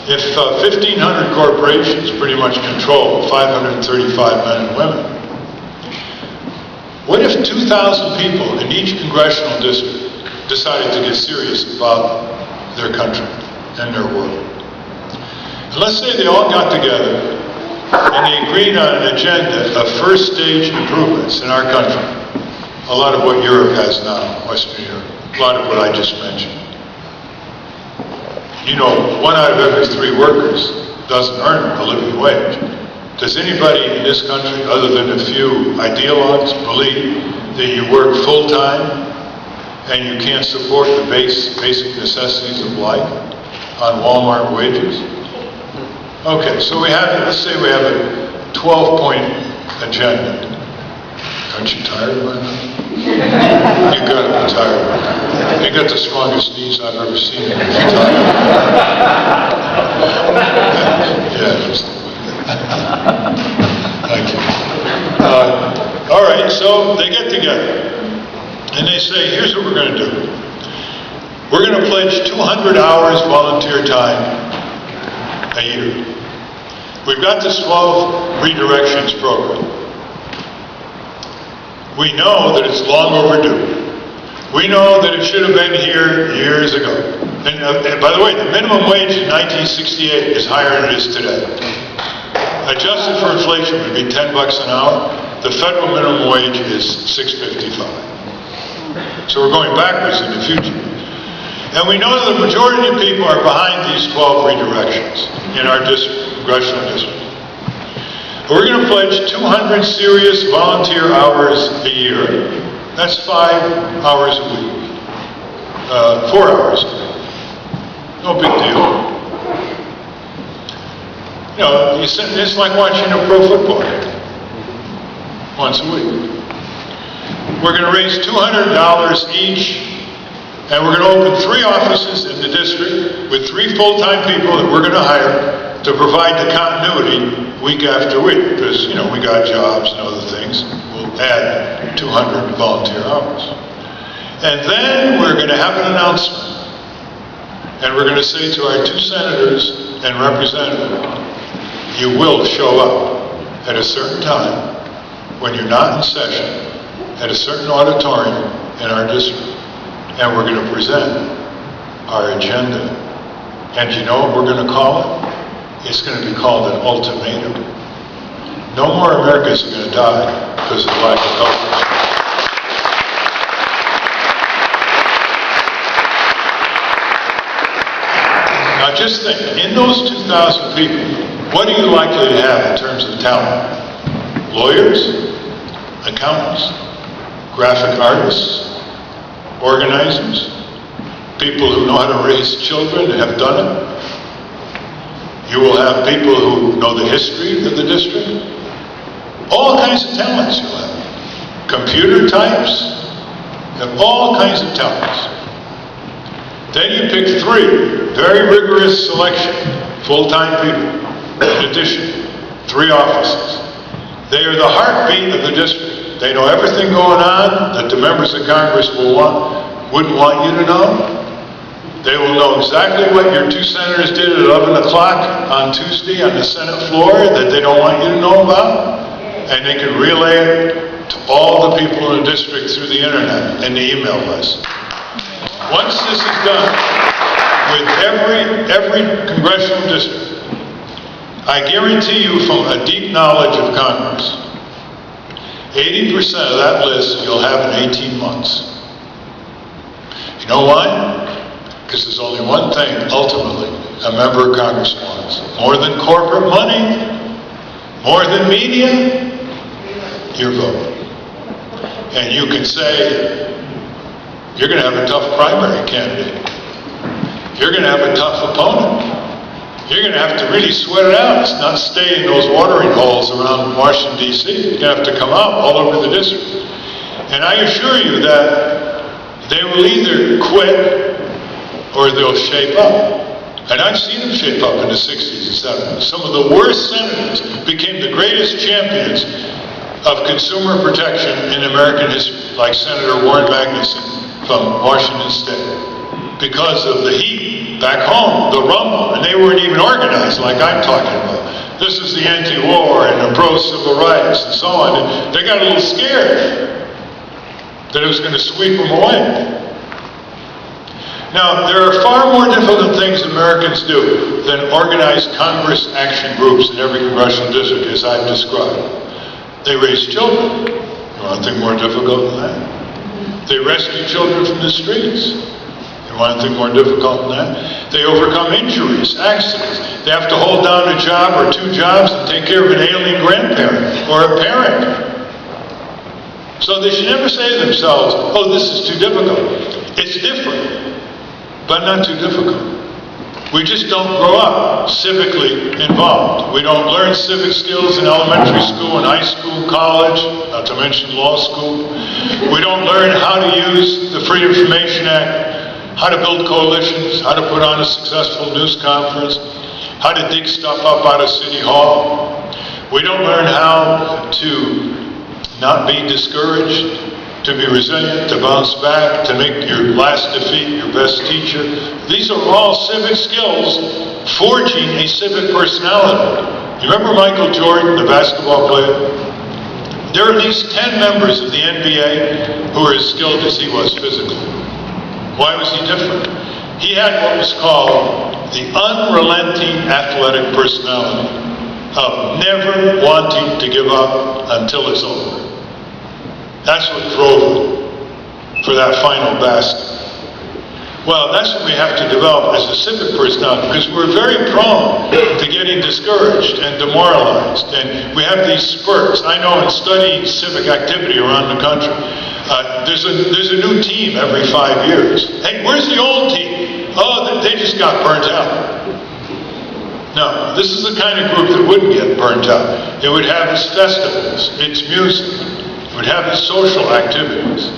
If 1,500 corporations pretty much control 535 men and women, what if 2,000 people in each congressional district decided to get serious about their country and their world? And let's say they all got together and they agreed on an agenda of first stage improvements in our country. A lot of what Europe has now, Western Europe, a lot of what I just mentioned. You know, 1 out of every 3 workers doesn't earn a living wage. Does anybody in this country, other than a few ideologues, believe that you work full-time and you can't support the basic necessities of life on Walmart wages? Okay, so let's say we have a 12-point agenda. Aren't you tired by now? You gotta be tired by now. You got the strongest knees I've ever seen. You're tired. Thank you. All right, so they get together and they say, here's what we're going to do. We're going to pledge 200 hours volunteer time a year. We've got this 12 redirections program. We know that it's long overdue. We know that it should have been here years ago. And by the way, the minimum wage in 1968 is higher than it is today. Adjusted for inflation would be $10 an hour. The federal minimum wage is $6.55. So we're going backwards in the future. And we know that the majority of people are behind these 12 redirections in our congressional district. We're going to pledge 200 serious volunteer hours a year. That's 5 hours a week. 4 hours a week. No big deal. You know, it's like watching a pro football game once a week. We're going to raise $200 each, and we're going to open 3 offices in the district with 3 full-time people that we're going to hire to provide the continuity week after week, because, you know, we got jobs and other things. We'll add 200 volunteer hours. And then we're going to have an announcement. And we're going to say to our 2 senators and representatives, you will show up at a certain time when you're not in session at a certain auditorium in our district. And we're going to present our agenda. And you know what we're going to call it? It's going to be called an ultimatum. No more Americans are going to die because of lack of health care. Now just think, in those 2,000 people, what are you likely to have in terms of talent? Lawyers, accountants, graphic artists, organizers, people who know how to raise children and have done it. You will have people who know the history of the district. All kinds of talents you'll have. Computer types. You have all kinds of talents. Then you pick 3, very rigorous selection, full-time people. In addition, 3 offices. They are the heartbeat of the district. They know everything going on that the members of Congress wouldn't want you to know. They will know exactly what your 2 senators did at 11 o'clock on Tuesday on the Senate floor that they don't want you to know about. And they can relay it to all the people in the district through the internet and the email list. Once this is done with every congressional district, I guarantee you from a deep knowledge of Congress, 80% of that list you'll have in 18 months. You know why? Because there's only one thing, ultimately, a member of Congress wants. More than corporate money, more than media, your vote. And you can say, you're going to have a tough primary candidate. You're going to have a tough opponent. You're going to have to really sweat it out. It's not stay in those watering holes around Washington, D.C. You're going to have to come out all over the district. And I assure you that they will either quit or they'll shape up. And I've seen them shape up in the 60s and 70s. Some of the worst senators became the greatest champions of consumer protection in American history, like Senator Warren Magnuson from Washington State, because of the heat back home, the rumble, and they weren't even organized like I'm talking about. This is the anti-war and the pro-civil rights and so on. And they got a little scared that it was going to sweep them away. Now, there are far more difficult things Americans do than organize Congress action groups in every congressional district, as I've described. They raise children. You want anything more difficult than that? They rescue children from the streets. You want anything more difficult than that? They overcome injuries, accidents. They have to hold down a job or two jobs and take care of an ailing grandparent or a parent. So they should never say to themselves, oh, this is too difficult. It's different, but not too difficult. We just don't grow up civically involved. We don't learn civic skills in elementary school and high school, college, not to mention law school. We don't learn how to use the Freedom of Information Act, how to build coalitions, how to put on a successful news conference, how to dig stuff up out of City Hall. We don't learn how to not be discouraged, to be resilient, to bounce back, to make your last defeat your best teacher. These are all civic skills forging a civic personality. You remember Michael Jordan, the basketball player? There are at least 10 members of the NBA who are as skilled as he was physically. Why was he different? He had what was called the unrelenting athletic personality of never wanting to give up until it's over. That's what drove him for that final basket. Well, that's what we have to develop as a civic personality, because we're very prone to getting discouraged and demoralized, and we have these spurts. I know in studying civic activity around the country, there's a new team every 5 years. Hey, where's the old team? Oh, they just got burnt out. No, this is the kind of group that wouldn't get burnt out. It would have its festivals, its music, it would have its social activities.